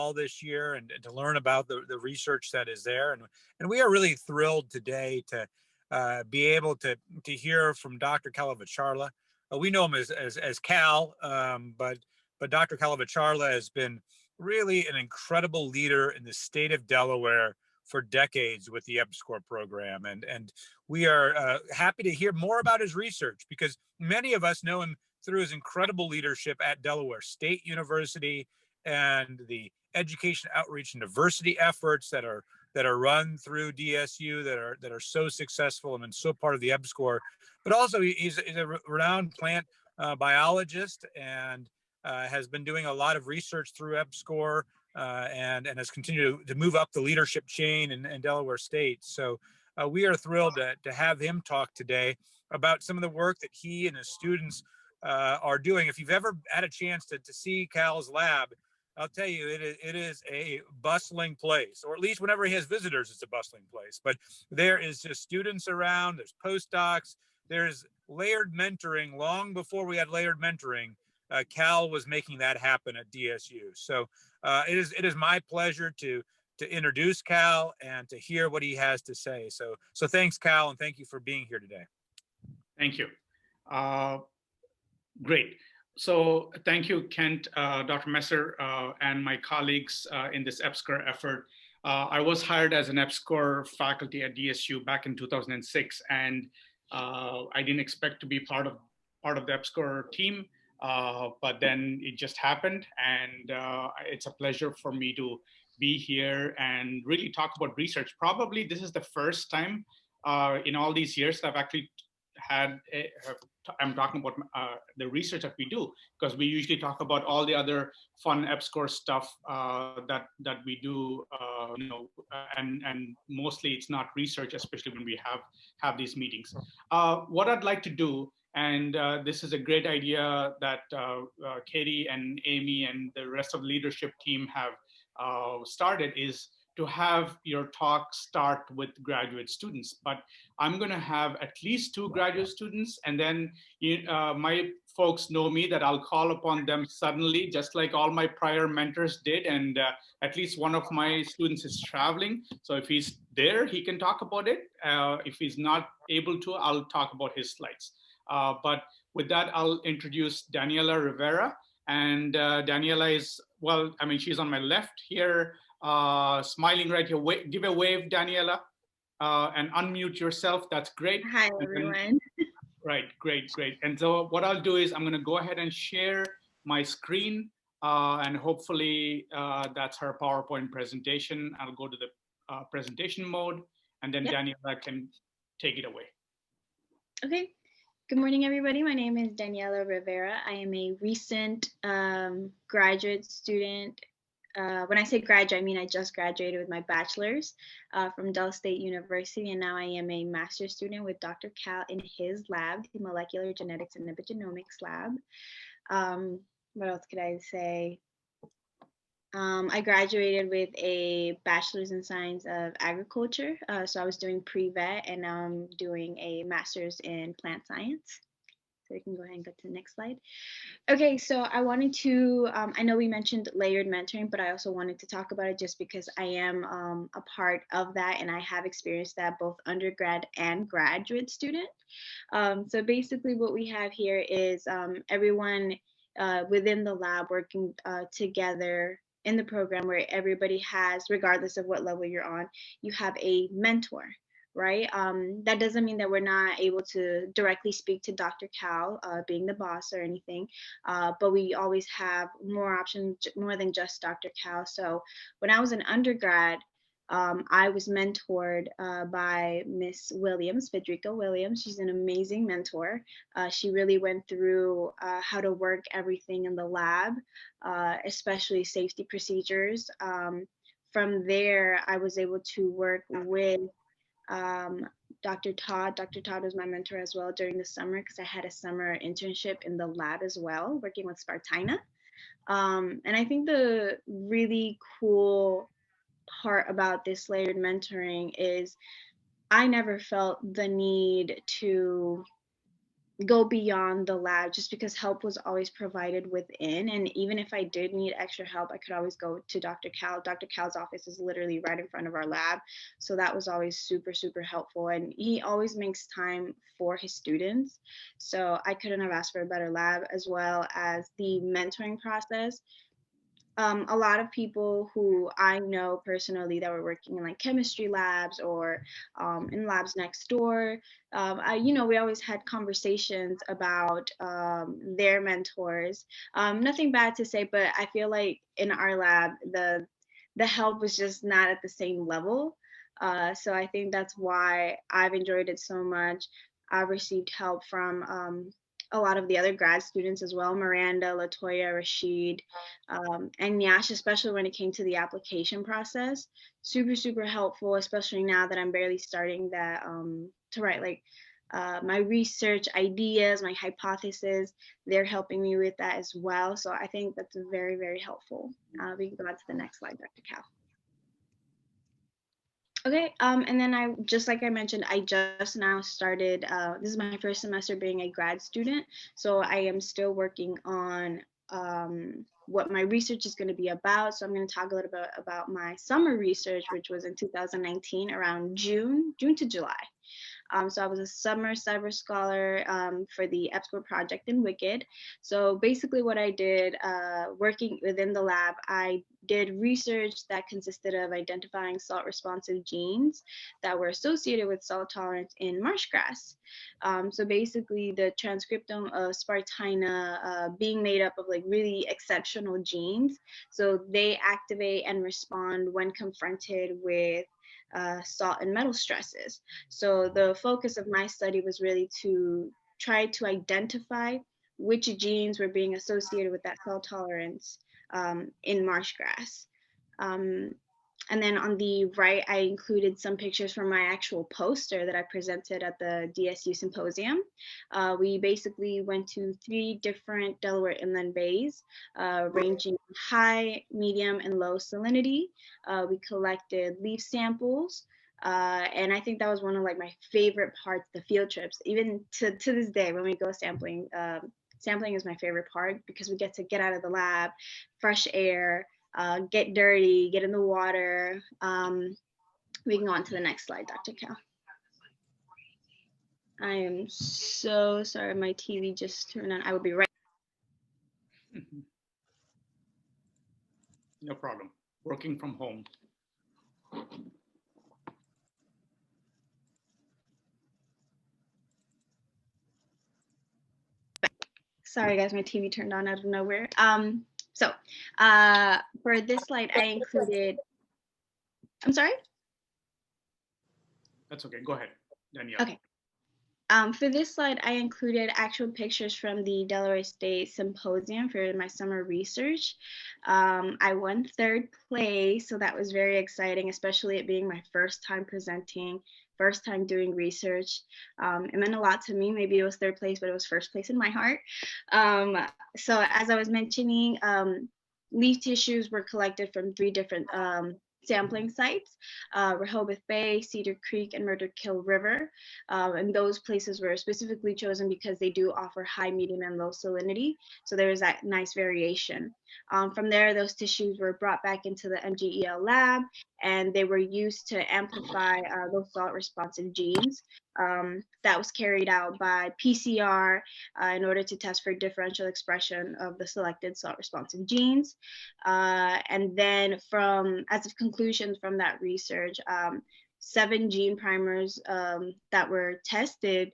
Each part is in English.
fall this year and to learn about the research that is there. And we are really thrilled today to be able to hear from Dr. Kalavacharla. We know him as Cal, but Dr. Kalavacharla has been really an incredible leader in the state of Delaware for decades with the EPSCoR program. And we are happy to hear more about his research, because many of us know him through his incredible leadership at Delaware State University and the education outreach and diversity efforts that are run through DSU that are so successful and so part of the EPSCoR. But also he's a renowned plant biologist and has been doing a lot of research through EPSCoR and has continued to move up the leadership chain in Delaware State. So we are thrilled to have him talk today about some of the work that he and his students are doing. If you've ever had a chance to see Cal's lab, I'll tell you, it is a bustling place, or at least whenever he has visitors, it's a bustling place. But there is just students around, there's postdocs, there's layered mentoring. Long before we had layered mentoring, Cal was making that happen at DSU. So it is my pleasure to introduce Cal and to hear what he has to say. So thanks, Cal, and thank you for being here today. Thank you. Great. So thank you, Kent, Dr. Messer, and my colleagues in this EPSCoR effort. I was hired as an EPSCoR faculty at DSU back in 2006, and I didn't expect to be part of the EPSCoR team, but then it just happened, and it's a pleasure for me to be here and really talk about research. Probably this is the first time in all these years that I've actually I'm talking about the research that we do, because we usually talk about all the other fun EPSCoR stuff that we do, and mostly it's not research, especially when we have these meetings. What I'd like to do, and this is a great idea that Katie and Amy and the rest of the leadership team have started, is to have your talk start with graduate students. But I'm gonna have at least 2 graduate students, and then my folks know me that I'll call upon them suddenly, just like all my prior mentors did, and at least one of my students is traveling. So if he's there, he can talk about it. If he's not able to, I'll talk about his slides. But with that, I'll introduce Daniela Rivera. And Daniela is, well, I mean, she's on my left here, smiling right here. Give a wave, Daniela, and unmute yourself. That's great. Hi, everyone. Right, great. And so what I'll do is I'm going to go ahead and share my screen, and hopefully that's her PowerPoint presentation. I'll go to the presentation mode, and then Daniela can take it away. Okay. Good morning, everybody. My name is Daniela Rivera. I am a recent graduate student. When I say graduate, I mean I just graduated with my bachelor's from Del State University, and now I am a master's student with Dr. Cal in his lab, the Molecular Genetics and Epigenomics lab. What else could I say? I graduated with a bachelor's in science of agriculture. So I was doing pre-vet, and now I'm doing a master's in plant science. So we can go ahead and go to the next slide. Okay, so I wanted to, I know we mentioned layered mentoring, but I also wanted to talk about it just because I am a part of that, and I have experienced that both undergrad and graduate student. So basically what we have here is everyone within the lab working together in the program, where everybody has, regardless of what level you're on, you have a mentor, right? That doesn't mean that we're not able to directly speak to Dr. Cal, being the boss or anything, but we always have more options, more than just Dr. Cal. So when I was an undergrad, I was mentored by Miss Williams, Federica Williams. She's an amazing mentor. She really went through how to work everything in the lab, especially safety procedures. From there, I was able to work with Dr. Todd. Dr. Todd was my mentor as well during the summer, because I had a summer internship in the lab as well, working with Spartina. And I think the really cool part about this layered mentoring is I never felt the need to go beyond the lab, just because help was always provided within. And even if I did need extra help, I could always go to Dr. Cal. Dr. Cal's office is literally right in front of our lab. So that was always super, super helpful. And he always makes time for his students. So I couldn't have asked for a better lab, as well as the mentoring process. A lot of people who I know personally that were working in like chemistry labs or in labs next door, we always had conversations about their mentors. Nothing bad to say, but I feel like in our lab, the help was just not at the same level. So I think that's why I've enjoyed it so much. I've received help from a lot of the other grad students as well, Miranda, Latoya, Rashid, and Yash, especially when it came to the application process. Super, super helpful, especially now that I'm barely starting that to write like my research ideas, my hypothesis. They're helping me with that as well. So I think that's very, very helpful. We can go on to the next slide, Dr. Cal. Okay, and then just like I mentioned, I just now started, this is my first semester being a grad student, so I am still working on what my research is going to be about. So I'm going to talk a little bit about my summer research, which was in 2019, around June to July. So I was a summer cyber scholar for the EBSCOR project in WiCCED. So basically what I did working within the lab, I did research that consisted of identifying salt responsive genes that were associated with salt tolerance in marsh grass. So basically the transcriptome of Spartina being made up of like really exceptional genes. So they activate and respond when confronted with salt and metal stresses. So the focus of my study was really to try to identify which genes were being associated with that salt tolerance in marsh grass. And then on the right, I included some pictures from my actual poster that I presented at the DSU symposium. We basically went to 3 different Delaware inland bays, ranging high, medium, and low salinity. We collected leaf samples. And I think that was one of like my favorite parts, the field trips, even to this day when we go sampling. Sampling is my favorite part because we get to get out of the lab, fresh air, get dirty, get in the water. We can go on to the next slide, Dr. Cal. I am so sorry, my TV just turned on. I will be right. No problem. Working from home. Sorry guys, my TV turned on out of nowhere. So for this slide, I included, I'm sorry? That's okay, go ahead, Danielle. Okay. For this slide, I included actual pictures from the Delaware State Symposium for my summer research. I won 3rd place, so that was very exciting, especially it being my first time presenting, first time doing research. It meant a lot to me. Maybe it was 3rd place, but it was 1st place in my heart. So as I was mentioning, leaf tissues were collected from 3 different sampling sites, Rehoboth Bay, Cedar Creek, and Murder Kill River. And those places were specifically chosen because they do offer high, medium, and low salinity. So there is that nice variation. From there, those tissues were brought back into the MGEL lab, and they were used to amplify those salt responsive genes. That was carried out by PCR in order to test for differential expression of the selected salt responsive genes. And then as of conclusions from that research, 7 gene primers that were tested.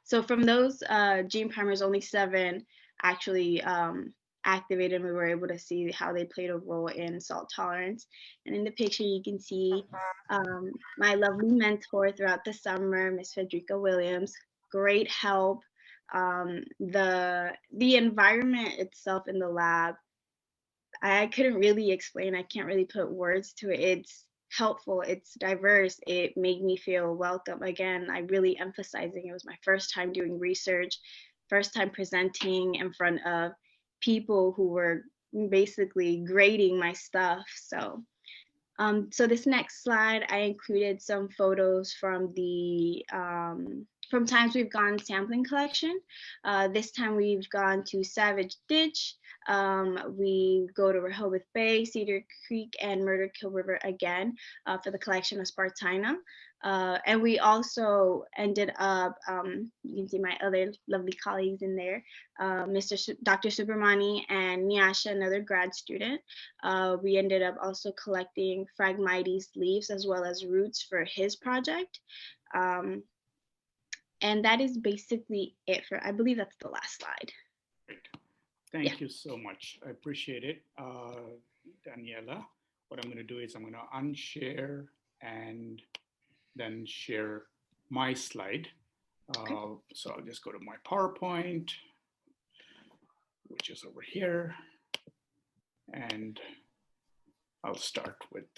So from those gene primers, only 7 actually activated, and we were able to see how they played a role in salt tolerance. And in the picture, you can see my lovely mentor throughout the summer, Miss Frederica Williams. Great help. The environment itself in the lab, I couldn't really explain. I can't really put words to it. It's helpful, it's diverse, it made me feel welcome. Again, I really emphasizing it was my first time doing research, first time presenting in front of people who were basically grading my stuff. So So this next slide, I included some photos from from times we've gone sampling collection. This time we've gone to Savage Ditch. We go to Rehoboth Bay, Cedar Creek, and Murder Kill River again for the collection of Spartina. And we also ended up, you can see my other lovely colleagues in there, Dr. Subramani and Nyasha, another grad student. We ended up also collecting Phragmites leaves as well as roots for his project. And that is basically it for, I believe that's the last slide. Great. Thank you so much. I appreciate it. Daniela, what I'm going to do is I'm going to unshare and then share my slide. Okay. So I'll just go to my PowerPoint, which is over here. And I'll start with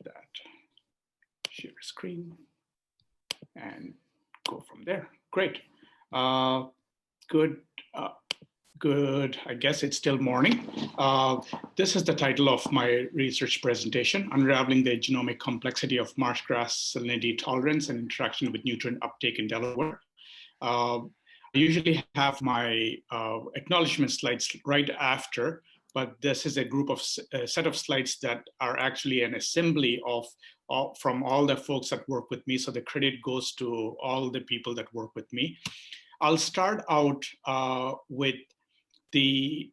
that. Share screen and go from there. Great. Good. I guess it's still morning. This is the title of my research presentation, Unraveling the Genomic Complexity of Marshgrass Salinity Tolerance and Interaction with Nutrient Uptake in Delaware. I usually have my acknowledgement slides right after, but this is a set of slides that are actually an assembly of from all the folks that work with me. So the credit goes to all the people that work with me. I'll start out with the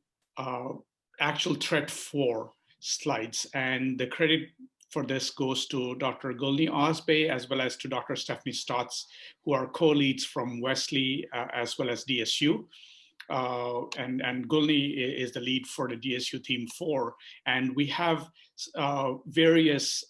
actual thread 4 slides, and the credit for this goes to Dr. Gulni Osbey as well as to Dr. Stephanie Stotts, who are co-leads from Wesley as well as DSU. And Gulni is the lead for the DSU Team 4. And we have various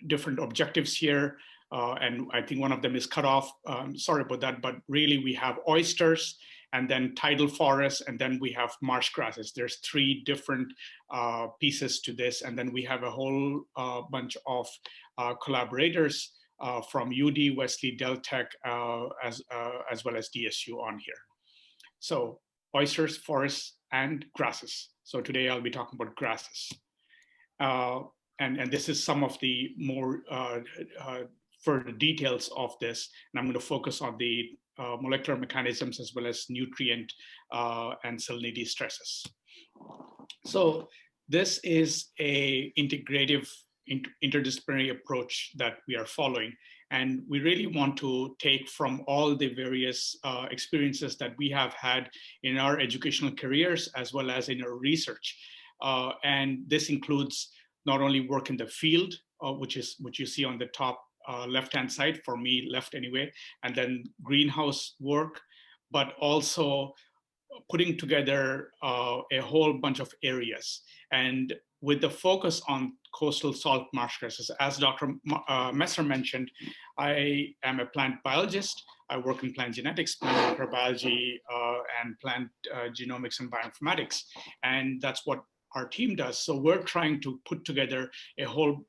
different objectives here. And I think one of them is cut off. Sorry about that, but really we have oysters and then tidal forests, and then we have marsh grasses. There's 3 different pieces to this. And then we have a whole bunch of collaborators from UD, Wesley, Deltech, as well as DSU on here. So oysters, forests, and grasses. So today I'll be talking about grasses. And this is some of the more further details of this. And I'm going to focus on the molecular mechanisms as well as nutrient and salinity stresses. So this is a integrative interdisciplinary approach that we are following. And we really want to take from all the various experiences that we have had in our educational careers as well as in our research. And this includes not only work in the field, which you see on the top left-hand side, for me, left anyway, and then greenhouse work, but also putting together a whole bunch of areas. And with the focus on coastal salt marsh grasses, as Dr. Messer mentioned, I am a plant biologist. I work in plant genetics, plant microbiology, and plant genomics and bioinformatics. And that's what our team does. So we're trying to put together a whole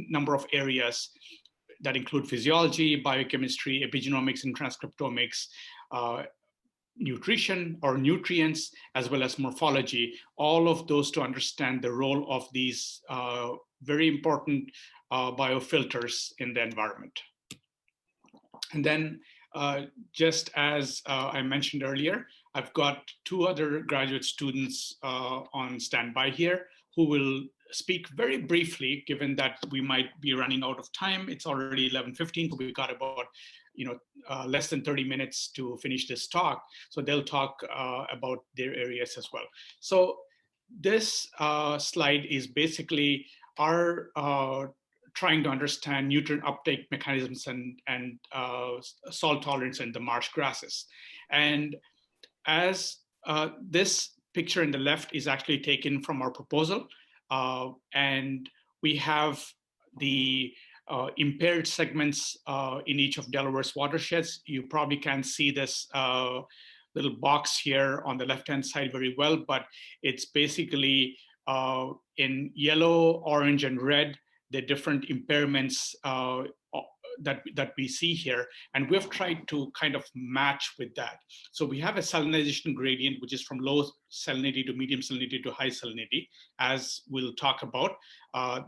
number of areas that include physiology, biochemistry, epigenomics, and transcriptomics, nutrition or nutrients, as well as morphology, all of those to understand the role of these very important biofilters in the environment. And then just as I mentioned earlier, I've got 2 other graduate students on standby here who will speak very briefly, given that we might be running out of time. It's already 11:15, so we've got about less than 30 minutes to finish this talk. So they'll talk about their areas as well. So this slide is basically our trying to understand nutrient uptake mechanisms and salt tolerance in the marsh grasses. And as this picture in the left is actually taken from our proposal, and we have the impaired segments in each of Delaware's watersheds. You probably can't see this little box here on the left-hand side very well, but it's basically in yellow, orange, and red, the different impairments that we see here, and we've tried to kind of match with that. So we have a salinization gradient, which is from low salinity to medium salinity to high salinity, as we'll talk about.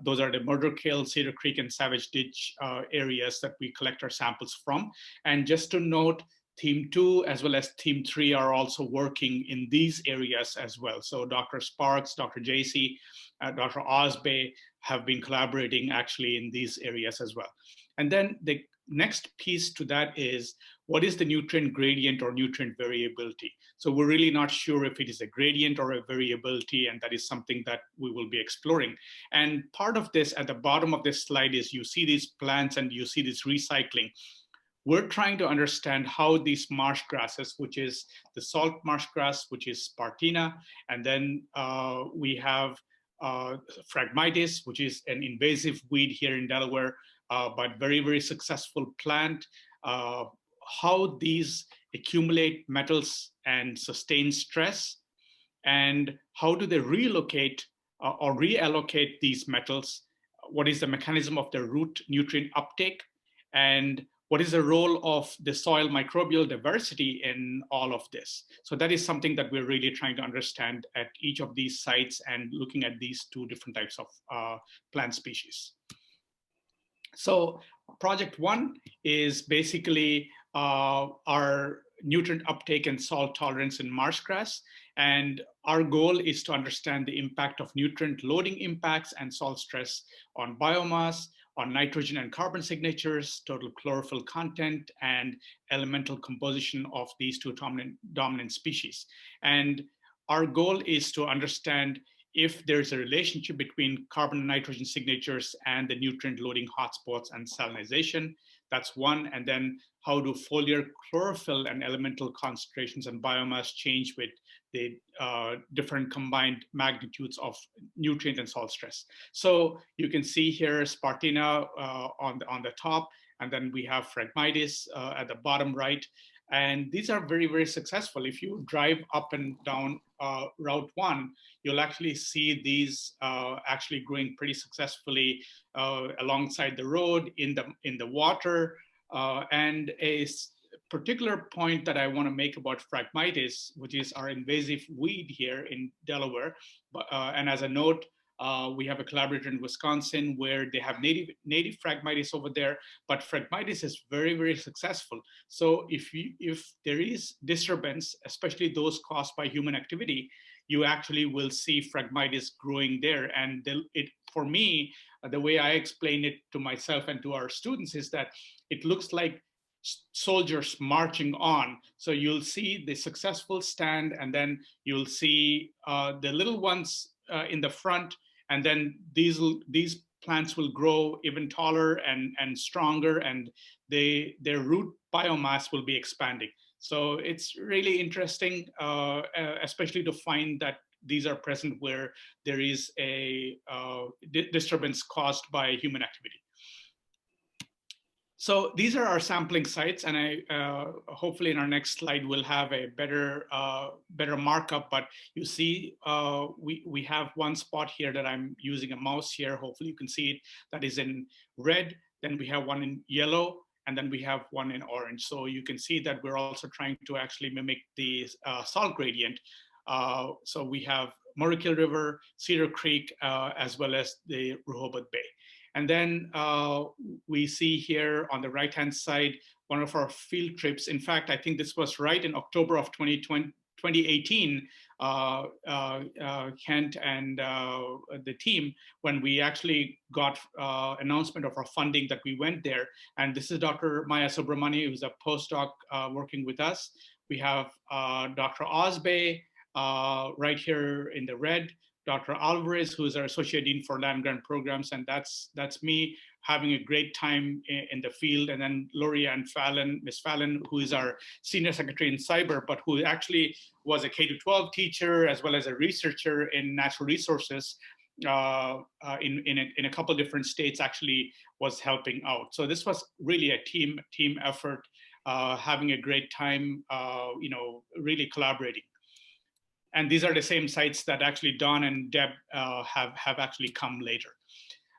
Those are the Murder Kill, Cedar Creek, and Savage Ditch areas that we collect our samples from. And just to note, Team 2 as well as Team 3 are also working in these areas as well. So Dr. Sparks, Dr. JC, Dr. Osby have been collaborating actually in these areas as well. And then the next piece to that is, what is the nutrient gradient or nutrient variability? So we're really not sure if it is a gradient or a variability, and that is something that we will be exploring. And part of this at the bottom of this slide is you see these plants and you see this recycling. We're trying to understand how these marsh grasses, which is the salt marsh grass, which is Spartina, and then we have Phragmites, which is an invasive weed here in Delaware, but very, very successful plant. How these accumulate metals and sustain stress, and how do they relocate or reallocate these metals? What is the mechanism of the root nutrient uptake? And what is the role of the soil microbial diversity in all of this? So that is something that we're really trying to understand at each of these sites and looking at these two different types of plant species. So project 1 is basically our nutrient uptake and salt tolerance in marsh grass. And our goal is to understand the impact of nutrient loading impacts and salt stress on biomass, on nitrogen and carbon signatures, total chlorophyll content, and elemental composition of these two dominant species. And our goal is to understand if there's a relationship between carbon and nitrogen signatures and the nutrient loading hotspots and salinization. That's one. And then how do foliar chlorophyll and elemental concentrations and biomass change with the different combined magnitudes of nutrient and salt stress. So you can see here Spartina on the top, and then we have Phragmites at the bottom right. And these are very, very successful. If you drive up and down Route 1, you'll actually see these actually growing pretty successfully alongside the road, in the water. And a particular point that I want to make about Phragmites, which is our invasive weed here in Delaware. And as a note, we have a collaborator in Wisconsin where they have native Phragmites over there, but Phragmites is very, very successful. So if there is disturbance, especially those caused by human activity, you actually will see Phragmites growing there. And for me, the way I explain it to myself and to our students is that it looks like soldiers marching on. So you'll see the successful stand, and then you'll see the little ones in the front, and then these plants will grow even taller and stronger, and their root biomass will be expanding. So it's really interesting, especially to find that these are present where there is a disturbance caused by human activity. So these are our sampling sites, and I hopefully in our next slide we'll have a better markup. But you see, we have one spot here that I'm using a mouse here. Hopefully you can see it. That is in red. Then we have one in yellow, and then we have one in orange. So you can see that we're also trying to actually mimic the salt gradient. So we have Murray River, Cedar Creek, as well as the Rehoboth Bay. And then we see here on the right-hand side, one of our field trips. In fact, I think this was right in October of 2018, Kent and the team, when we actually got announcement of our funding, that we went there. And this is Dr. Maya Subramani, who's a postdoc working with us. We have Dr. Osby right here in the red, Dr. Alvarez, who is our Associate Dean for Land Grant Programs, and that's me having a great time in the field. And then Lori Ann Fallon, Ms. Fallon, who is our Senior Secretary in Cyber, but who actually was a K-12 teacher as well as a researcher in natural resources in a couple of different states, actually was helping out. So this was really a team effort, having a great time, really collaborating. And these are the same sites that actually Don and Deb have actually come later.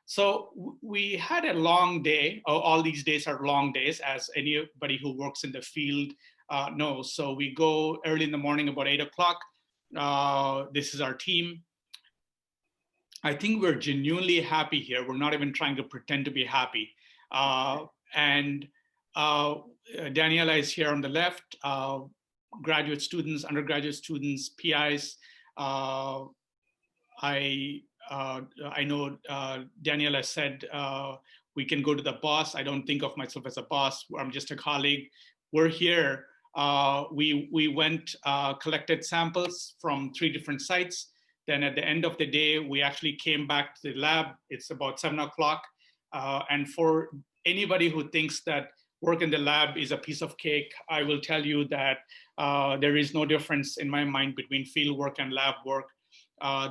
So we had a long day. All these days are long days, as anybody who works in the field knows. So we go early in the morning, about 8 o'clock. This is our team. I think we're genuinely happy here. We're not even trying to pretend to be happy. And Daniela is here on the left. Graduate students, undergraduate students, PIs. I know Daniela said we can go to the boss. I don't think of myself as a boss. I'm just a colleague. We're here. We went, collected samples from 3 different sites. Then at the end of the day, we actually came back to the lab. It's about 7 o'clock. And for anybody who thinks that work in the lab is a piece of cake, I will tell you that there is no difference in my mind between field work and lab work.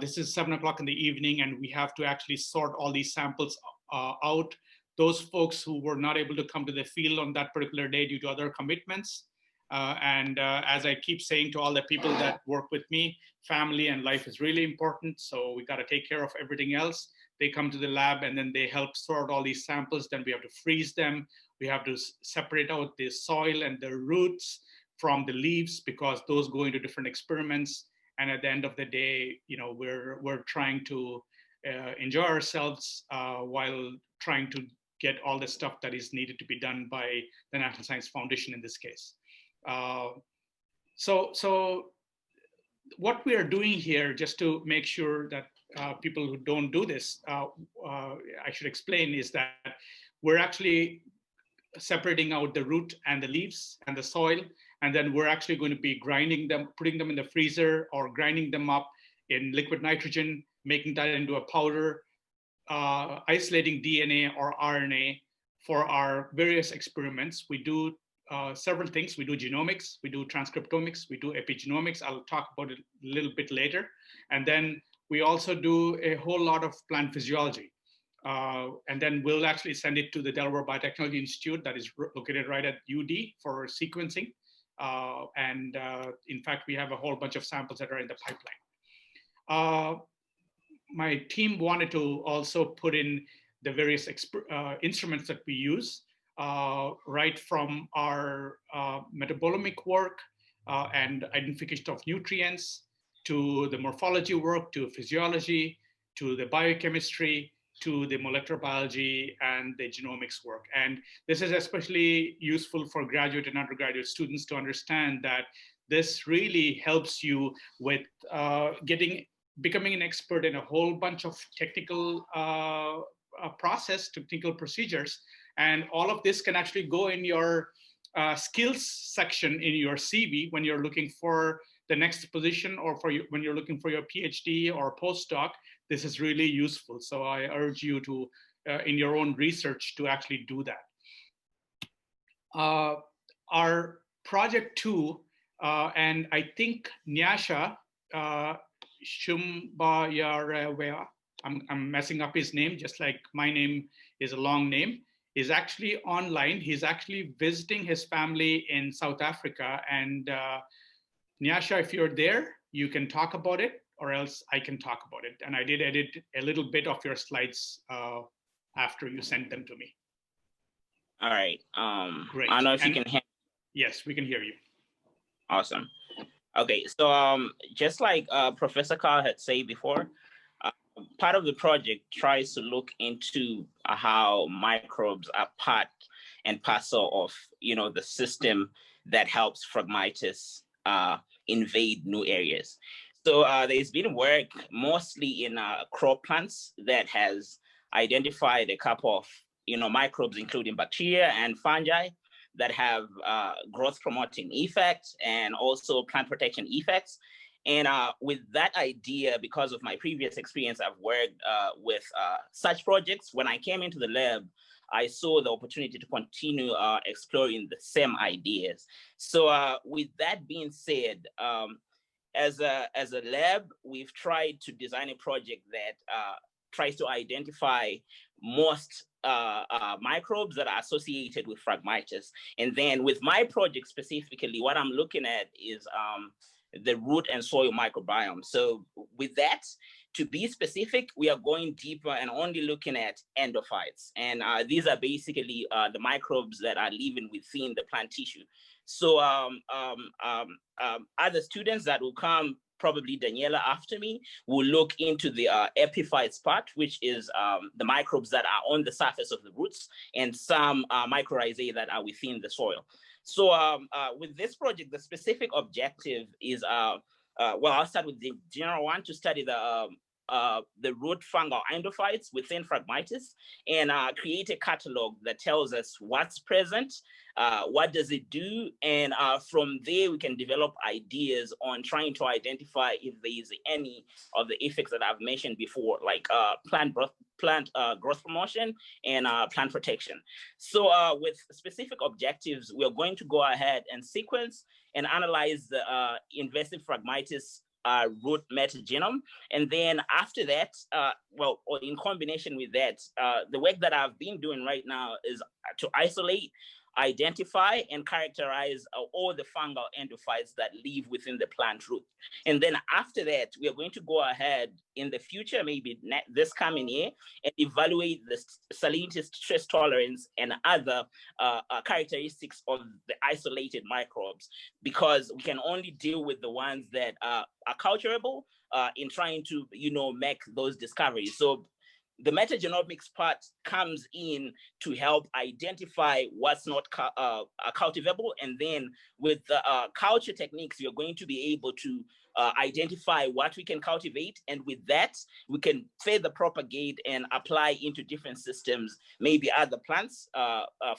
This is 7 o'clock in the evening, and we have to actually sort all these samples out. Those folks who were not able to come to the field on that particular day due to other commitments. As I keep saying to all the people that work with me, family and life is really important. So we got to take care of everything else. They come to the lab and then they help sort all these samples. Then we have to freeze them. We have to separate out the soil and the roots from the leaves, because those go into different experiments. And at the end of the day, you know, we're trying to enjoy ourselves while trying to get all the stuff that is needed to be done by the National Science Foundation in this case. So what we are doing here, just to make sure that people who don't do this, I should explain, is that we're actually separating out the root and the leaves and the soil, and then we're actually going to be grinding them, putting them in the freezer, or grinding them up in liquid nitrogen, making that into a powder, isolating DNA or RNA for our various experiments. We do several things. We do genomics, we do transcriptomics, we do epigenomics. I'll talk about it a little bit later. And then we also do a whole lot of plant physiology. And then we'll actually send it to the Delaware Biotechnology Institute that is located right at UD for sequencing. In fact, we have a whole bunch of samples that are in the pipeline. My team wanted to also put in the various instruments that we use, right from our metabolomic work and identification of nutrients, to the morphology work, to physiology, to the biochemistry, to the molecular biology and the genomics work. And this is especially useful for graduate and undergraduate students to understand that this really helps you with becoming an expert in a whole bunch of technical technical procedures. And all of this can actually go in your skills section in your CV when you're looking for the next position, or when you're looking for your PhD or postdoc. This is really useful. So I urge you to, in your own research, to actually do that. Our project 2, and I think Nyasha Shumbayarewea, I'm messing up his name, just like my name is a long name, is actually online. He's actually visiting his family in South Africa. And Nyasha, if you're there, you can talk about it, or else I can talk about it. And I did edit a little bit of your slides after you sent them to me. All right. Great. I don't know if you can hear. Yes, we can hear you. Awesome. Okay, so just like Professor Kal had said before, part of the project tries to look into how microbes are part and parcel of, the system that helps Phragmites invade new areas. So there's been work mostly in crop plants that has identified a couple of, microbes, including bacteria and fungi, that have growth promoting effects and also plant protection effects. And with that idea, because of my previous experience, I've worked with such projects. When I came into the lab, I saw the opportunity to continue exploring the same ideas. So with that being said, as a lab, we've tried to design a project that tries to identify most microbes that are associated with Phragmites. And then with my project specifically, what I'm looking at is the root and soil microbiome. So with that, to be specific, we are going deeper and only looking at endophytes. And these are basically the microbes that are living within the plant tissue. So other students that will come, probably Daniela after me, will look into the epiphytes part, which is the microbes that are on the surface of the roots, and some mycorrhizae that are within the soil. So with this project, the specific objective is, well, I'll start with the general one, to study the root fungal endophytes within Phragmites, and create a catalog that tells us what's present, what does it do, and from there we can develop ideas on trying to identify if there is any of the effects that I've mentioned before, like plant growth promotion and plant protection. So with specific objectives, we're going to go ahead and sequence and analyze the invasive Phragmites root metagenome. And then after that, well, or in combination with that, the work that I've been doing right now is to isolate, identify, and characterize all the fungal endophytes that live within the plant root. And then after that, we are going to go ahead in the future, maybe this coming year, and evaluate the salinity, stress tolerance, and other characteristics of the isolated microbes, because we can only deal with the ones that are culturable in trying to, make those discoveries. So the metagenomics part comes in to help identify what's not cultivable, and then with the culture techniques, you're going to be able to identify what we can cultivate, and with that, we can further propagate and apply into different systems, maybe other plants,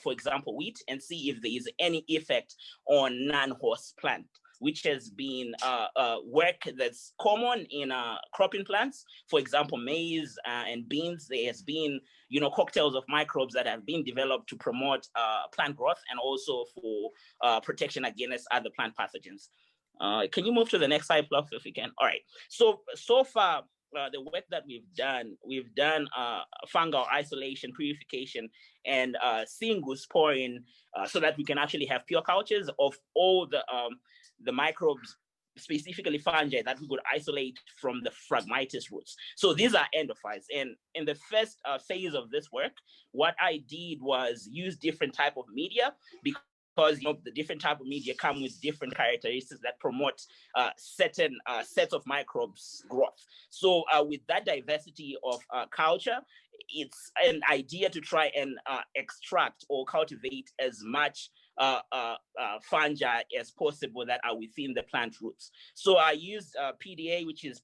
for example, wheat, and see if there is any effect on non-host plant, which has been work that's common in cropping plants. For example, maize and beans, there has been, cocktails of microbes that have been developed to promote plant growth and also for protection against other plant pathogens. Can you move to the next slide, Fluff, if we can? All right, so far, the work that we've done fungal isolation, purification, and single sporing, so that we can actually have pure cultures of all the microbes, specifically fungi, that we could isolate from the Phragmites roots. So these are endophytes. And in the first phase of this work, what I did was use different type of media, because the different type of media come with different characteristics that promote certain sets of microbes growth. So with that diversity of culture, it's an idea to try and extract or cultivate as much fungi as possible that are within the plant roots. So I used PDA, which is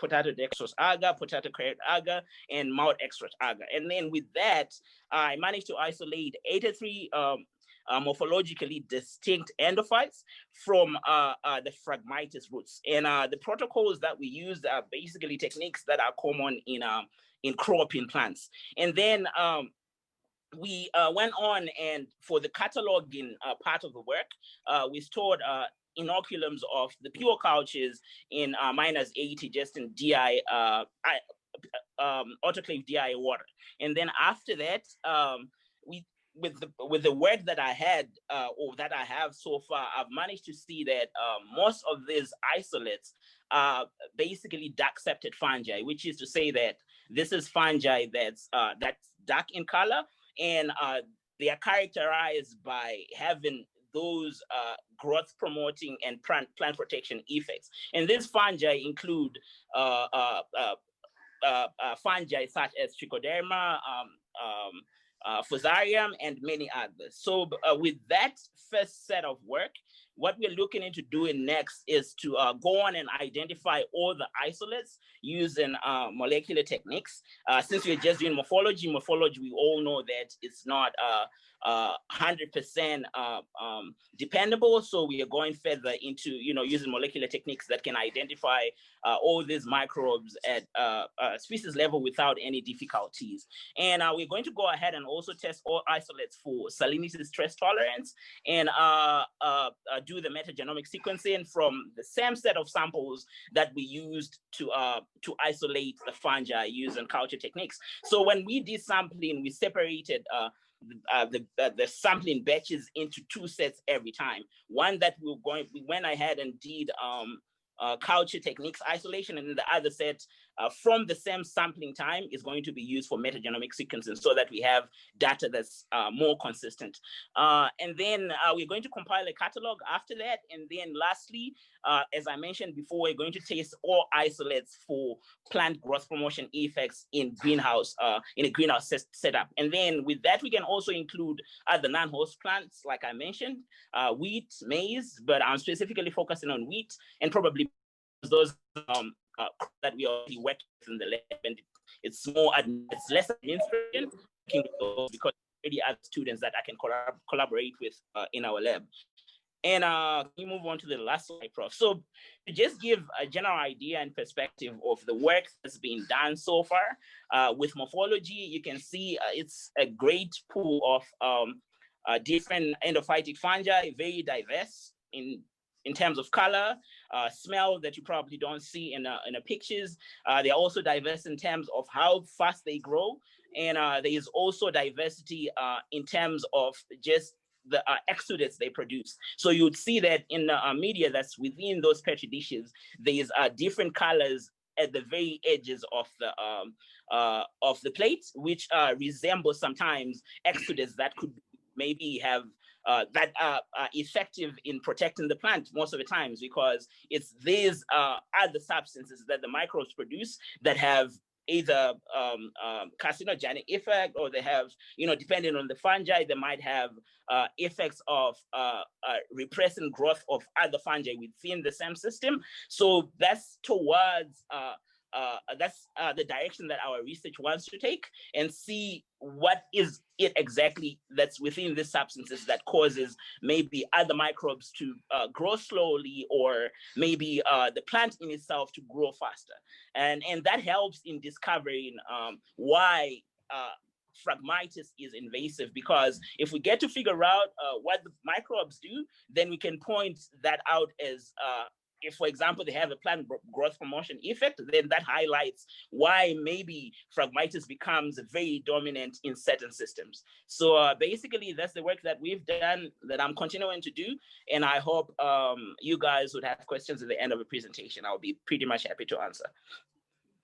potato dextrose agar, potato carrot agar, and malt extract agar. And then with that, I managed to isolate 83 morphologically distinct endophytes from the Phragmites roots. And the protocols that we used are basically techniques that are common in cropping plants. And then we went on, and for the cataloging part of the work, we stored inoculums of the pure cultures in -80, just in DI, autoclave DI water. And then after that, with the work that I had, or that I have so far, I've managed to see that most of these isolates are basically dark septate fungi, which is to say that this is fungi that's dark in color, and they are characterized by having those growth promoting and plant protection effects. And these fungi include fungi such as Trichoderma, Fusarium, and many others. So with that first set of work, what we're looking into doing next is to go on and identify all the isolates using molecular techniques. Since we're just doing morphology, we all know that it's not 100% dependable. So we are going further into, using molecular techniques that can identify all these microbes at species level without any difficulties. And we're going to go ahead and also test all isolates for salinity, stress tolerance, and do the metagenomic sequencing from the same set of samples that we used to isolate the fungi using culture techniques. So when we did sampling, we separated the sampling batches into two sets every time. One that we went ahead and did culture techniques isolation, and then the other set from the same sampling time is going to be used for metagenomic sequencing so that we have data that's more consistent. And then we're going to compile a catalog after that. And then lastly, as I mentioned before, we're going to test all isolates for plant growth promotion effects in a greenhouse setup. And then with that, we can also include other non-host plants, like I mentioned, wheat, maize, but I'm specifically focusing on wheat and probably those that we already work with in the lab, and it's less administration because already other students that I can collaborate with in our lab. And we move on to the last slide, Prof. So to just give a general idea and perspective of the work that's been done so far with morphology, you can see it's a great pool of different endophytic fungi, very diverse in terms of color, smell that you probably don't see in the pictures. They're also diverse in terms of how fast they grow. And there is also diversity in terms of just the exudates they produce. So you'd see that in the media that's within those petri dishes, there's different colors at the very edges of the plate, which resemble sometimes exudates that could maybe have that are effective in protecting the plant most of the times, because it's these other substances that the microbes produce that have either carcinogenic effect, or they have, depending on the fungi, they might have effects of repressing growth of other fungi within the same system. So that's towards the direction that our research wants to take, and see what is it exactly that's within these substances that causes maybe other microbes to grow slowly, or maybe the plant in itself to grow faster. And that helps in discovering why Phragmites is invasive, because if we get to figure out what the microbes do, then we can point that out as if, for example, they have a plant growth promotion effect, then that highlights why maybe Phragmites becomes very dominant in certain systems. So basically, that's the work that we've done, that I'm continuing to do. And I hope you guys would have questions at the end of the presentation. I'll be pretty much happy to answer.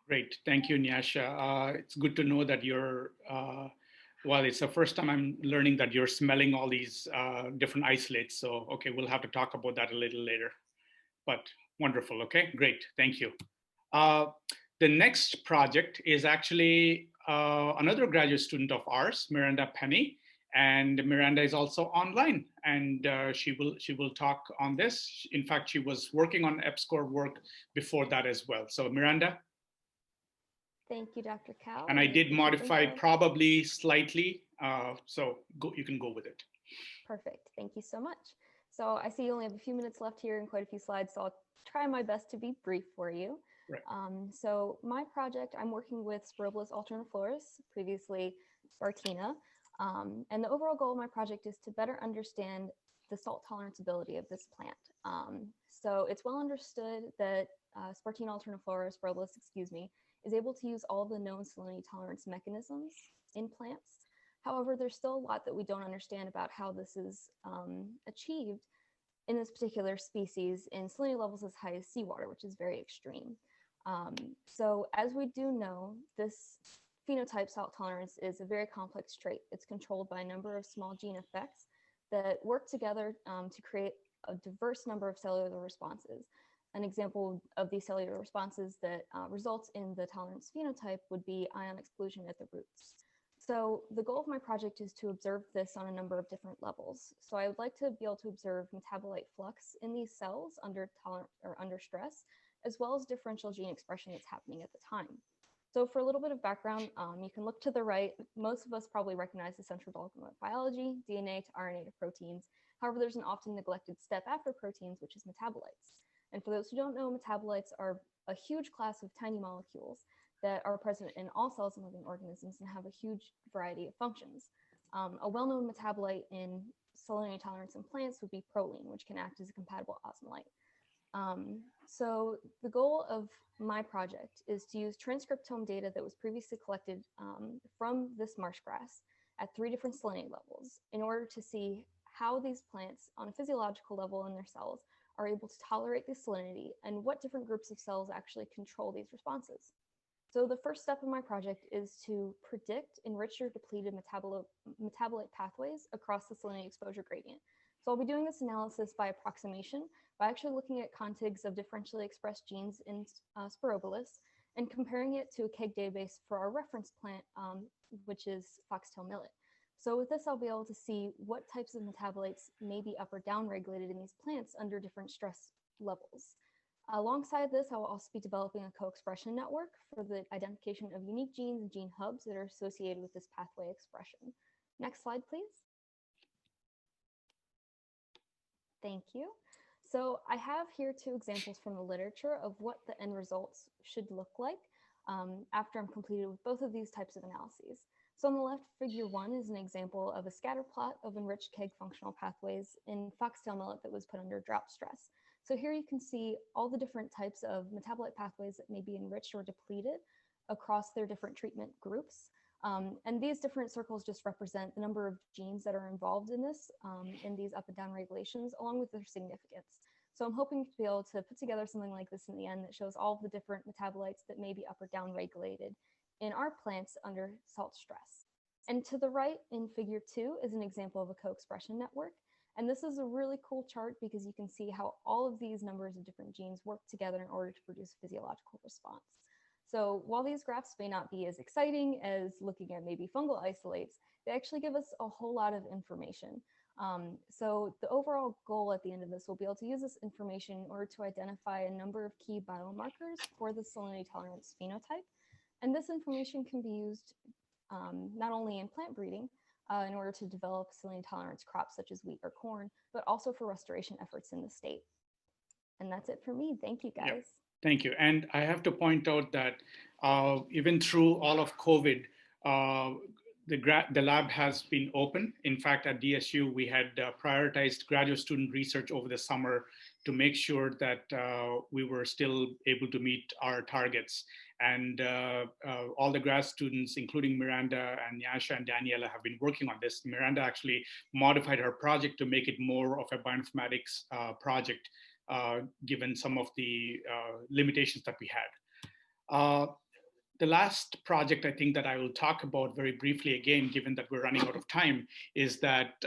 Great, thank you, Nyasha. It's good to know that you're, well, it's the first time I'm learning that you're smelling all these different isolates. So, okay, we'll have to talk about that a little later. But wonderful, okay, great, thank you. The next project is actually another graduate student of ours, Miranda Penny, and Miranda is also online, and she will talk on this. In fact, she was working on EPSCoR work before that as well. So Miranda. Thank you, Dr. Kal. And I did modify it probably slightly, so you can go with it. Perfect, thank you so much. So I see you only have a few minutes left here and quite a few slides, so I'll try my best to be brief for you. Right. So my project, I'm working with Spirobolus alterniflorus, previously Spartina, and the overall goal of my project is to better understand the salt tolerance ability of this plant. So it's well understood that Spartina alterniflorus, Spirobolus, is able to use all the known salinity tolerance mechanisms in plants. However, there's still a lot that we don't understand about how this is achieved in this particular species in salinity levels as high as seawater, which is very extreme. So as we do know, this phenotype salt tolerance is a very complex trait. It's controlled by a number of small gene effects that work together to create a diverse number of cellular responses. An example of these cellular responses that results in the tolerance phenotype would be ion exclusion at the roots. So the goal of my project is to observe this on a number of different levels. So I would like to be able to observe metabolite flux in these cells under stress, as well as differential gene expression that's happening at the time. So for a little bit of background, you can look to the right. Most of us probably recognize the central dogma of biology, DNA to RNA to proteins. However, there's an often neglected step after proteins, which is metabolites. And for those who don't know, metabolites are a huge class of tiny molecules that are present in all cells and living organisms and have a huge variety of functions. A well-known metabolite in salinity tolerance in plants would be proline, which can act as a compatible osmolyte. So the goal of my project is to use transcriptome data that was previously collected from this marsh grass at 3 different salinity levels in order to see how these plants on a physiological level in their cells are able to tolerate the salinity and what different groups of cells actually control these responses. So the first step in my project is to predict enriched or depleted metabolite pathways across the salinity exposure gradient. So I'll be doing this analysis by approximation by actually looking at contigs of differentially expressed genes in Spirobolus and comparing it to a KEGG database for our reference plant, which is foxtail millet. So with this, I'll be able to see what types of metabolites may be up or down regulated in these plants under different stress levels. Alongside this, I will also be developing a co-expression network for the identification of unique genes and gene hubs that are associated with this pathway expression. Next slide, please. Thank you. So I have here 2 examples from the literature of what the end results should look like after I'm completed with both of these types of analyses. So on the left, figure 1 is an example of a scatter plot of enriched KEGG functional pathways in foxtail millet that was put under drought stress. So here you can see all the different types of metabolite pathways that may be enriched or depleted across their different treatment groups. And these different circles just represent the number of genes that are involved in this, in these up and down regulations, along with their significance. So I'm hoping to be able to put together something like this in the end that shows all of the different metabolites that may be up or down regulated in our plants under salt stress. And to the right in figure 2 is an example of a co-expression network. And this is a really cool chart because you can see how all of these numbers of different genes work together in order to produce a physiological response. So while these graphs may not be as exciting as looking at maybe fungal isolates, they actually give us a whole lot of information. So the overall goal at the end of this will be able to use this information in order to identify a number of key biomarkers for the salinity tolerance phenotype. And this information can be used not only in plant breeding in order to develop salinity tolerance crops such as wheat or corn, but also for restoration efforts in the state. And that's it for me. Thank you, guys. Yep. Thank you. And I have to point out that even through all of COVID, the lab has been open. In fact, at DSU, we had prioritized graduate student research over the summer to make sure that we were still able to meet our targets. And all the grad students, including Miranda and Yasha and Daniela, have been working on this. Miranda actually modified her project to make it more of a bioinformatics project, given some of the limitations that we had. The last project I think that I will talk about very briefly again, given that we're running out of time, is about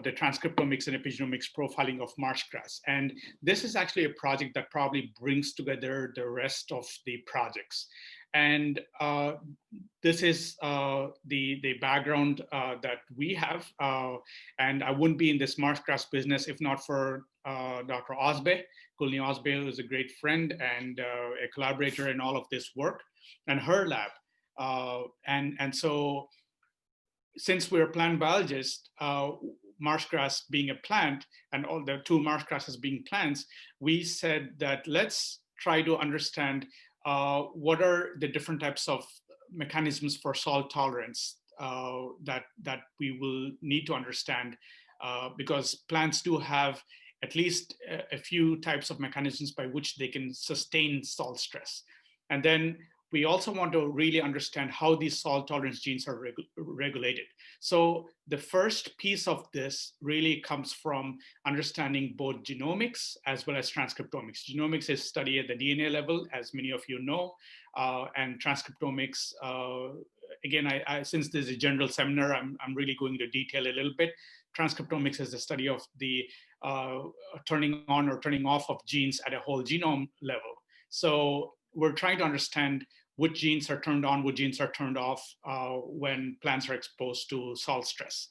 the transcriptomics and epigenomics profiling of marsh grass. And this is actually a project that probably brings together the rest of the projects. And this is the background that we have. And I wouldn't be in this marsh grass business if not for Dr. Osbe. Kulni Osbe is a great friend and a collaborator in all of this work, and her lab. And so since we're plant biologists, marsh grass being a plant and all the 2 marsh grasses being plants, we said that let's try to understand what are the different types of mechanisms for salt tolerance that we will need to understand, because plants do have at least a few types of mechanisms by which they can sustain salt stress. And then we also want to really understand how these salt tolerance genes are regulated. So the first piece of this really comes from understanding both genomics as well as transcriptomics. Genomics is study at the DNA level, as many of you know, and transcriptomics, again, since this is a general seminar, I'm really going to detail a little bit. Transcriptomics is the study of the turning on or turning off of genes at a whole genome level. So we're trying to understand which genes are turned on, which genes are turned off when plants are exposed to salt stress.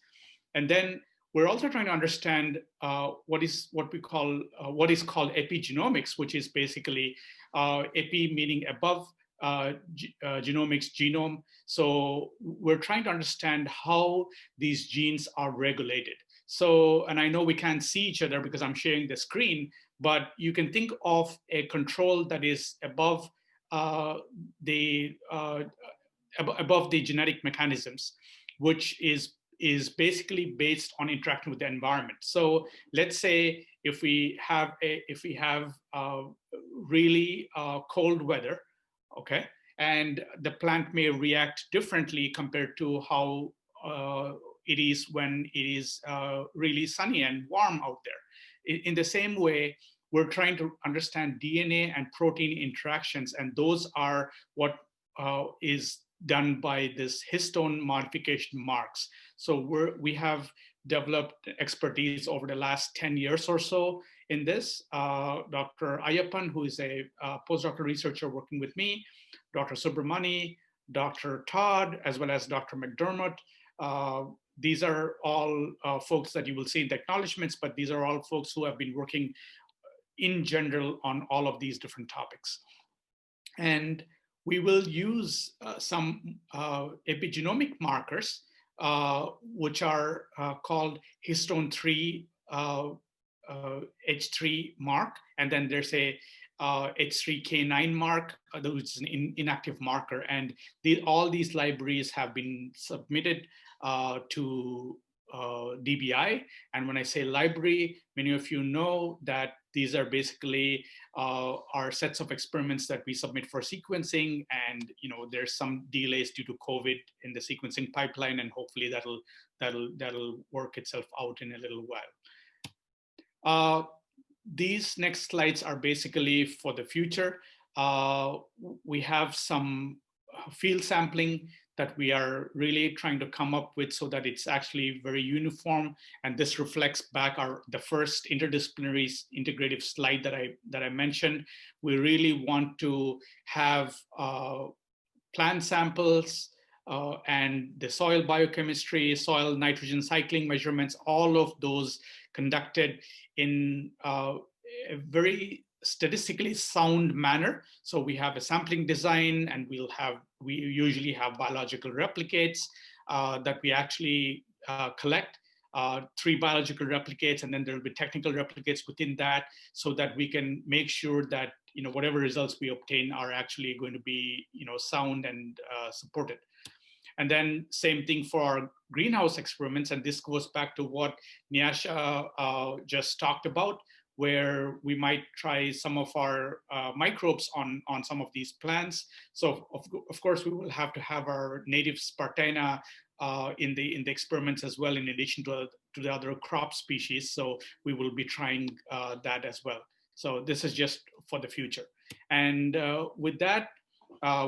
And then we're also trying to understand what is called epigenomics, which is basically epi meaning above genomics, genome. So we're trying to understand how these genes are regulated. So, and I know we can't see each other because I'm sharing the screen, but you can think of a control that is above the genetic mechanisms, which is basically based on interacting with the environment. So let's say if we have really cold weather, okay, and the plant may react differently compared to how it is when it is really sunny and warm out there. in the same way, we're trying to understand DNA and protein interactions, and those are what is done by this histone modification marks. So we have developed expertise over the last 10 years or so in this. Dr. Ayyappan, who is a postdoctoral researcher working with me, Dr. Subramani, Dr. Todd, as well as Dr. McDermott. These are all folks that you will see in the acknowledgements, but these are all folks who have been working in general on all of these different topics. And we will use some epigenomic markers, which are called histone 3 H3 mark, and then there's a H3K9 mark, which is an inactive marker. And all these libraries have been submitted to DBI. And when I say library, many of you know that these are basically our sets of experiments that we submit for sequencing. And there's some delays due to COVID in the sequencing pipeline, and hopefully that'll work itself out in a little while. These next slides are basically for the future. We have some field sampling that we are really trying to come up with so that it's actually very uniform. And this reflects back the first interdisciplinary integrative slide that I mentioned. We really want to have plant samples and the soil biochemistry, soil nitrogen cycling measurements, all of those conducted in a very statistically sound manner. So we have a sampling design, and we usually have biological replicates that we actually collect, 3 biological replicates, and then there will be technical replicates within that, so that we can make sure that whatever results we obtain are actually going to be sound and supported. And then same thing for our greenhouse experiments, and this goes back to what Nyasha just talked about, where we might try some of our microbes on some of these plants. So of course we will have to have our native Spartina in the experiments as well, in addition to the other crop species. So we will be trying that as well. So this is just for the future. And with that,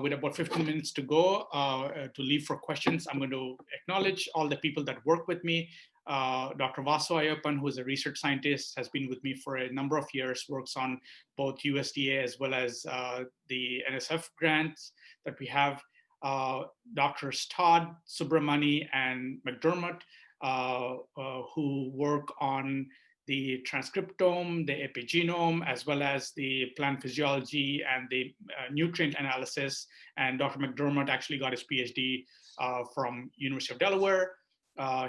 with about 15 minutes to go to leave for questions, I'm going to acknowledge all the people that work with me. Dr. Vasu Ayyappan, who is a research scientist, has been with me for a number of years, works on both USDA as well as the NSF grants that we have. Drs. Todd, Subramani, and McDermott, who work on the transcriptome, the epigenome, as well as the plant physiology and the nutrient analysis. And Dr. McDermott actually got his PhD from University of Delaware.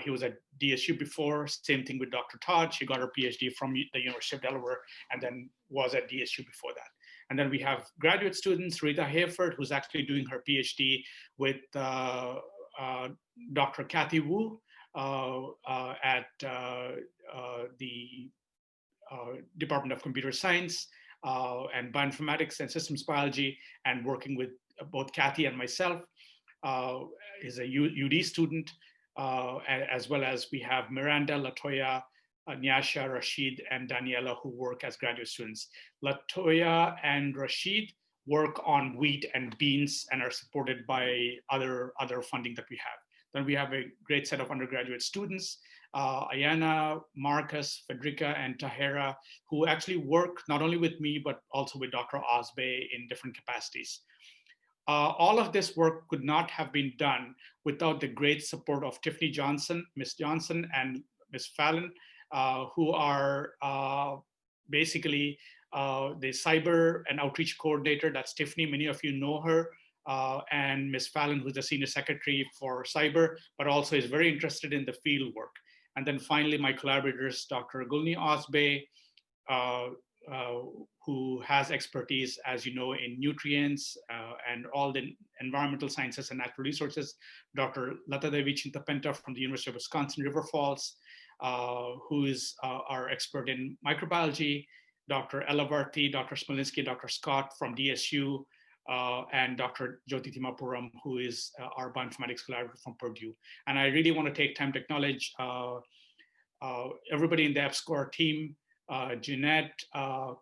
He was at DSU before. Same thing with Dr. Todd. She got her PhD from the University of Delaware and then was at DSU before that. And then we have graduate students, Rita Hayford, who's actually doing her PhD with Dr. Kathy Wu at the Department of Computer Science and Bioinformatics and Systems Biology, and working with both Kathy and myself. Is a UD student. As well as we have Miranda, Latoya, Nyasha, Rashid, and Daniela, who work as graduate students. Latoya and Rashid work on wheat and beans and are supported by other funding that we have. Then we have a great set of undergraduate students, Ayana, Marcus, Federica, and Tahera, who actually work not only with me, but also with Dr. Osbe in different capacities. All of this work could not have been done without the great support of Tiffany Johnson, Ms. Johnson, and Ms. Fallon, who are basically the cyber and outreach coordinator. That's Tiffany, many of you know her, and Ms. Fallon, who's the senior secretary for cyber, but also is very interested in the field work. And then finally, my collaborators, Dr. Gulni Osbe, who has expertise, as you know, in nutrients and all the environmental sciences and natural resources. Dr. Lata Devi Chintapenta from the University of Wisconsin River Falls, who is our expert in microbiology. Dr. Elavarthi, Dr. Smolinski, Dr. Scott from DSU, and Dr. Jyoti Thimapuram, who is our bioinformatics collaborator from Purdue. And I really want to take time to acknowledge everybody in the EPSCoR team, Jeanette,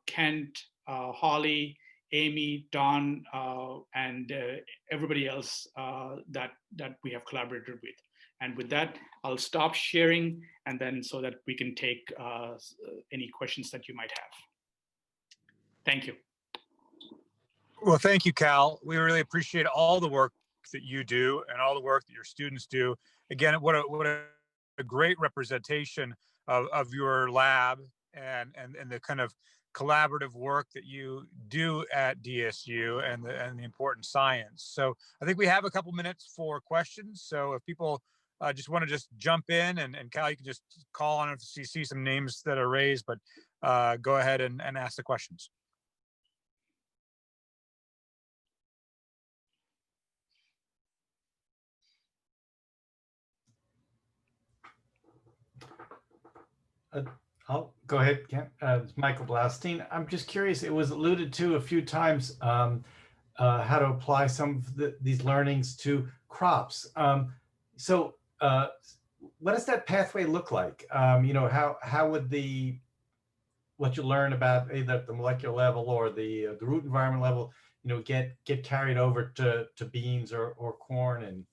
Kent, Holly, Amy, Don, and everybody else that we have collaborated with. And with that, I'll stop sharing, and then so that we can take any questions that you might have. Thank you. Well, thank you, Cal. We really appreciate all the work that you do and all the work that your students do. Again, what a great representation of your lab and the kind of collaborative work that you do at DSU and the important science. So I think we have a couple minutes for questions. So if people just want to just jump in, and Cal, you can just call on if you see some names that are raised, but go ahead and ask the questions. I'll go ahead, Kent. It's Michael Blaustein. I'm just curious, it was alluded to a few times how to apply some of these learnings to crops. So what does that pathway look like? You know, how would what you learn about either at the molecular level or the root environment level, you know, get carried over to beans or corn, and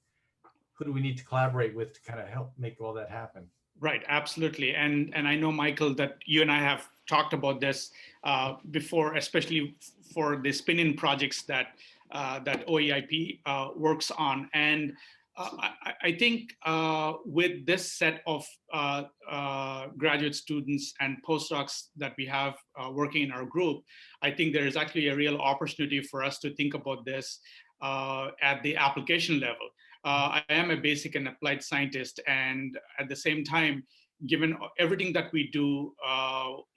who do we need to collaborate with to kind of help make all that happen? Right, absolutely. And I know, Michael, that you and I have talked about this before, especially for the spin-in projects that OEIP works on. And I think with this set of graduate students and postdocs that we have working in our group, I think there is actually a real opportunity for us to think about this at the application level. I am a basic and applied scientist, and at the same time, given everything that we do,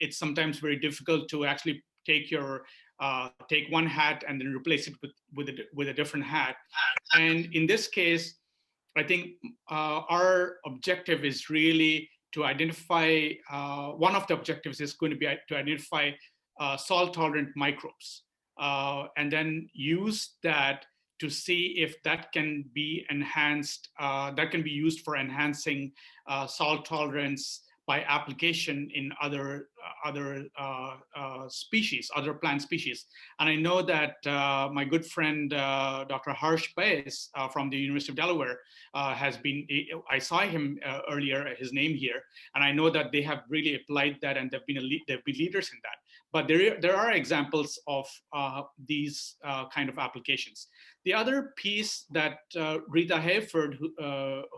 it's sometimes very difficult to actually take one hat and then replace it with a different hat. And in this case, I think our objective is really to identify, one of the objectives is going to be to identify salt-tolerant microbes, and then use that to see if that can be enhanced, that can be used for enhancing salt tolerance by application in other species, other plant species. And I know that my good friend, Dr. Harsh Baez from the University of Delaware I saw him earlier, his name here, and I know that they have really applied that, and they've been leaders in that. But there are examples of these kind of applications. The other piece that Rita Hayford,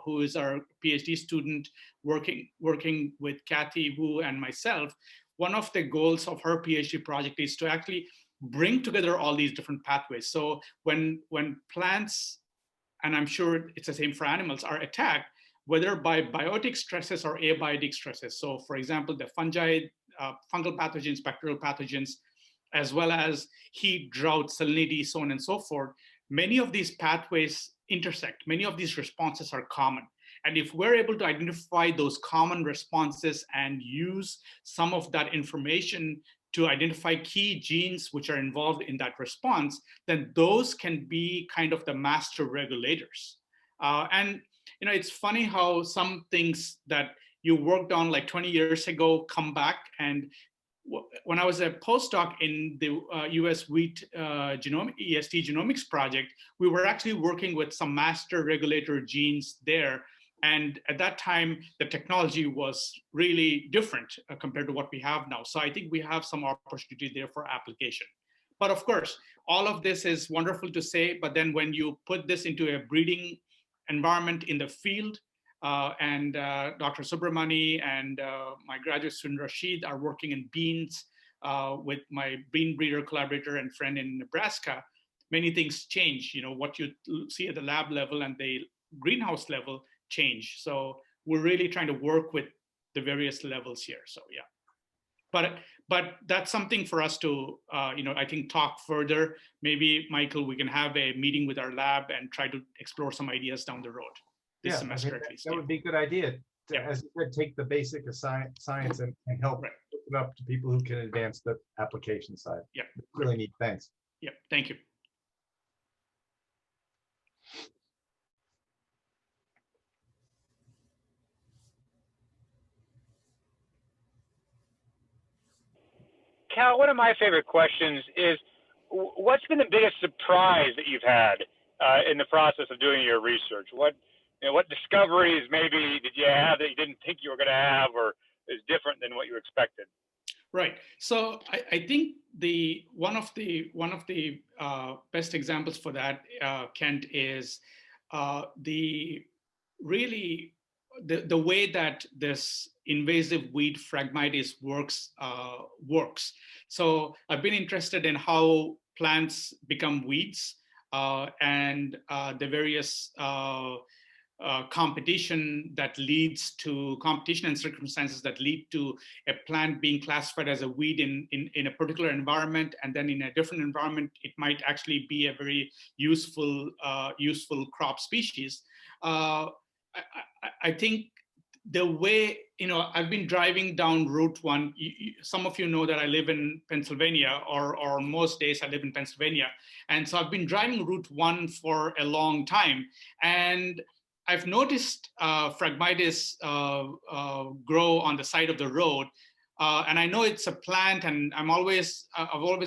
who is our PhD student working with Kathy Wu and myself, one of the goals of her PhD project is to actually bring together all these different pathways. So when plants, and I'm sure it's the same for animals, are attacked, whether by biotic stresses or abiotic stresses. So for example, the fungi, fungal pathogens, bacterial pathogens, as well as heat, drought, salinity, so on and so forth, many of these pathways intersect. Many of these responses are common. And if we're able to identify those common responses and use some of that information to identify key genes which are involved in that response, then those can be kind of the master regulators. And you know, it's funny how some things that you worked on like 20 years ago come back. And when I was a postdoc in the US wheat EST genomics project, we were actually working with some master regulator genes there. And at that time, the technology was really different compared to what we have now. So I think we have some opportunity there for application. But of course, all of this is wonderful to say, but then when you put this into a breeding environment in the field, and Dr. Subramani and my graduate student Rashid are working in beans with my bean breeder collaborator and friend in Nebraska, many things change. You know, what you see at the lab level and the greenhouse level change. So we're really trying to work with the various levels here. So yeah, but that's something for us to, you know, I think talk further. Maybe Michael, we can have a meeting with our lab and try to explore some ideas down the road. This semester at least. That would be a good idea. As you said, take the basic of science and help put it up to people who can advance the application side. Yeah. Really neat. Thanks. Yeah, thank you. Cal, one of my favorite questions is, what's been the biggest surprise that you've had in the process of doing your research? What discoveries maybe did you have that you didn't think you were going to have, or is different than what you expected? Right. So I think one of the best examples for that, Kent, is the way that this invasive weed Phragmites works. So I've been interested in how plants become weeds and the various competition and circumstances that lead to a plant being classified as a weed in a particular environment, and then in a different environment it might actually be a very useful crop species. I think the way, I've been driving down Route 1. Some of you know that I live in Pennsylvania, or most days I live in Pennsylvania. And so I've been driving Route 1 for a long time. And I've noticed Phragmites grow on the side of the road. And I know it's a plant, and I've always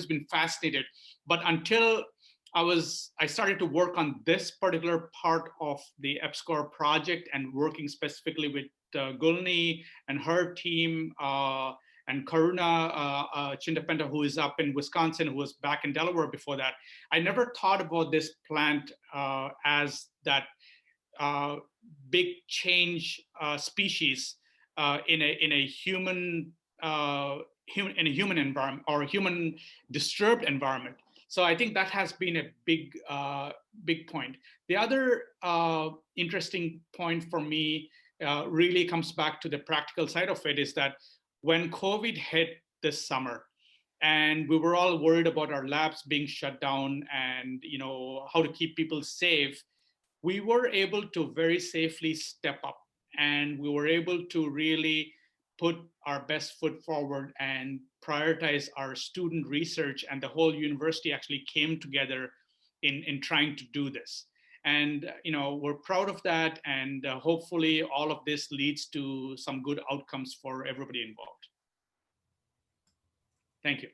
been fascinated. But until I started to work on this particular part of the EPSCoR project and working specifically with Gulni and her team and Karuna Chindapenta, who is up in Wisconsin, who was back in Delaware before that. I never thought about this plant as that big change species in a human environment, or a human disturbed environment. So I think that has been a big point. The other interesting point for me really comes back to the practical side of it, is that when COVID hit this summer, and we were all worried about our labs being shut down and how to keep people safe, we were able to very safely step up, and we were able to really put our best foot forward and prioritize our student research, and the whole university actually came together in trying to do this. And we're proud of that, and hopefully all of this leads to some good outcomes for everybody involved. Thank you.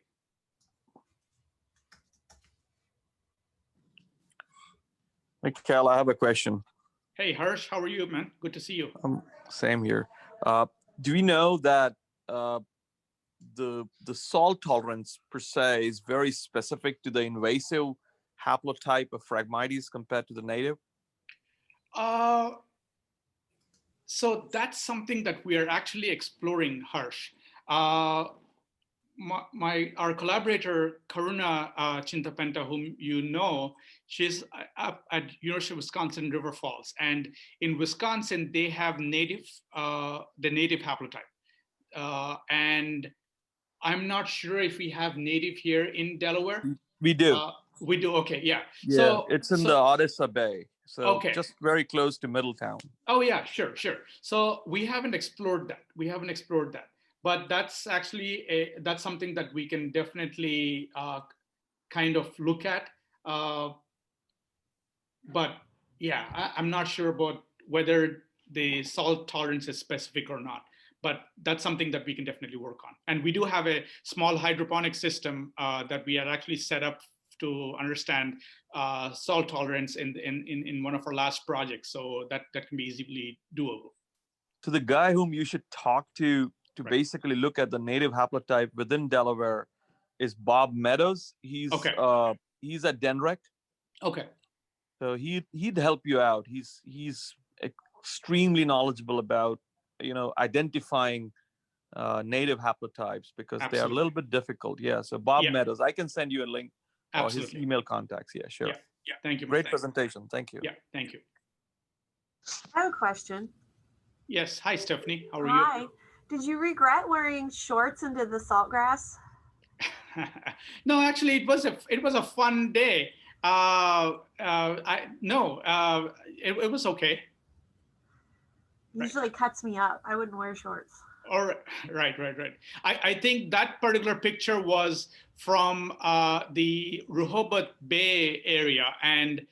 Hey, Cal, I have a question. Hey, Harsh, how are you, man? Good to see you. Same here. Do we know that the salt tolerance per se is very specific to the invasive haplotype of Phragmites compared to the native? So that's something that we are actually exploring, Harsh. Our collaborator, Karuna Chindapenta, whom you know, she's up at University of Wisconsin River Falls. And in Wisconsin, they have the native haplotype. And I'm not sure if we have native here in Delaware. We do. We do, okay, yeah. Yeah, so it's in the Odessa Bay. So okay. Just very close to Middletown. Oh yeah, sure. So we haven't explored that. But that's actually that's something that we can definitely kind of look at. But yeah, I'm not sure about whether the salt tolerance is specific or not. But that's something that we can definitely work on. And we do have a small hydroponic system that we are actually set up to understand salt tolerance in one of our last projects. So that can be easily doable. So the guy whom you should talk to right. basically look at the native haplotype within Delaware is Bob Meadows. He's okay. He's at Denrec. Okay. So he'd help you out. He's extremely knowledgeable about identifying native haplotypes, because Absolutely. they are a little bit difficult. Yeah. So Bob Meadows, I can send you a link. Absolutely. His email contacts. Yeah, sure. Yeah. Thank you. Great presentation. Thank you. Yeah. Thank you. I have a question. Yes. Hi, Stephanie. How are you? Hi. Did you regret wearing shorts into the saltgrass? No, actually, it was a fun day. It was okay. Usually cuts me up. I wouldn't wear shorts. All right. Right. I think that particular picture was from the Rehoboth Bay area, and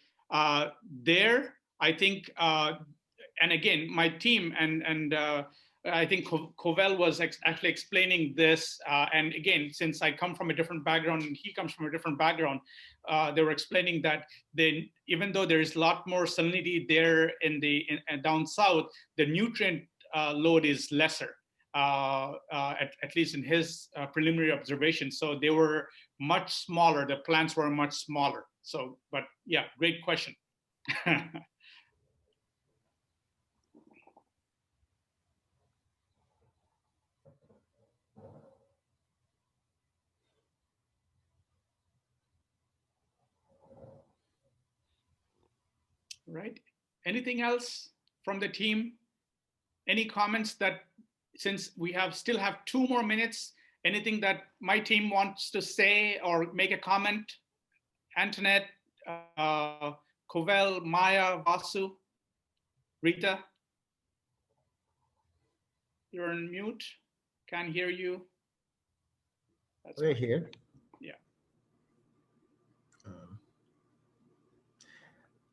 there I think, and again, my team and I think Covell was actually explaining this. And again, since I come from a different background and he comes from a different background, they were explaining that even though there is a lot more salinity there down south, the nutrient load is lesser, at least in his preliminary observation. So they were much smaller. The plants were much smaller. So, but yeah, great question. Right. Anything else from the team? Any comments that, since we still have 2 more minutes, anything that my team wants to say or make a comment? Antoinette, Covell, Maya, Vasu, Rita? You're on mute. Can't hear you. We're here. Yeah.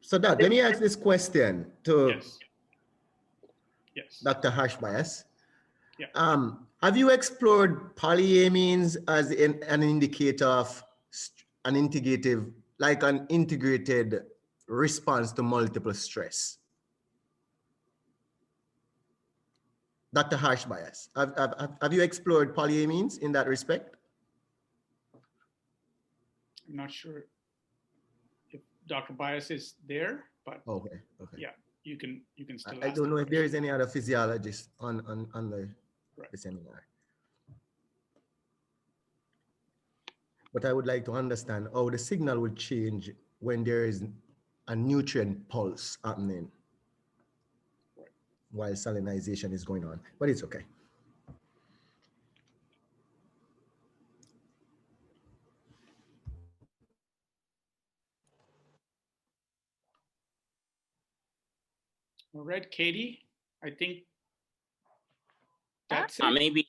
So Doc, let me ask this question to Yes. Dr. Harsh-Bias. Yeah. Have you explored polyamines as an indicator of an integrative, like an integrated response to multiple stress? Dr. Harsh-Bias, have you explored polyamines in that respect? I'm not sure if Dr. Bias is there, but okay. Yeah, you can still. I don't know if there is any other physiologist on the seminar. But I would like to understand how the signal would change when there is a nutrient pulse happening while salinization is going on, but it's okay. All right, Katie, I think that's it. Maybe.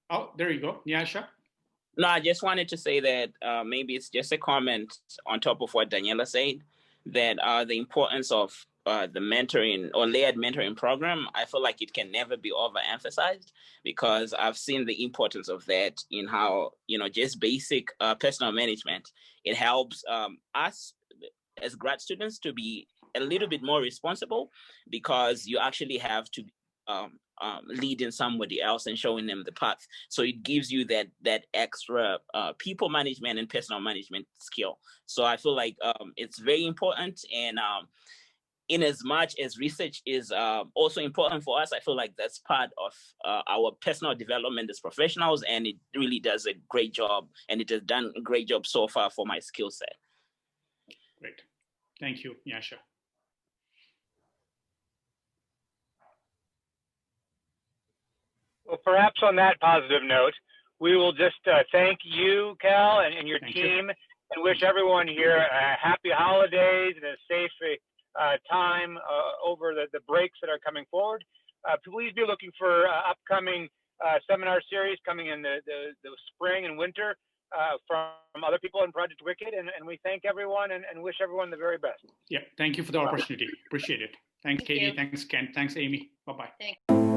Oh, there you go, Nyasha. No, I just wanted to say that maybe it's just a comment on top of what Daniela said, that the importance of the mentoring or layered mentoring program, I feel like it can never be overemphasized, because I've seen the importance of that in how, just basic personal management. It helps us as grad students to be a little bit more responsible, because you actually have to leading somebody else and showing them the path. So it gives you that extra people management and personal management skill. So I feel like it's very important. And in as much as research is also important for us, I feel like that's part of our personal development as professionals. And it really does a great job. And it has done a great job so far for my skill set. Great. Thank you, Nyasha. Well, perhaps on that positive note, we will just thank you, Cal, and your team, and wish everyone here happy holidays and a safe time over the breaks that are coming forward. Please be looking for upcoming seminar series coming in the spring and winter from other people in Project WiCCED, and we thank everyone and wish everyone the very best. Yeah, thank you for the opportunity. Appreciate it. Thanks, Katie. Thanks, Ken. Thanks, Amy. Bye-bye.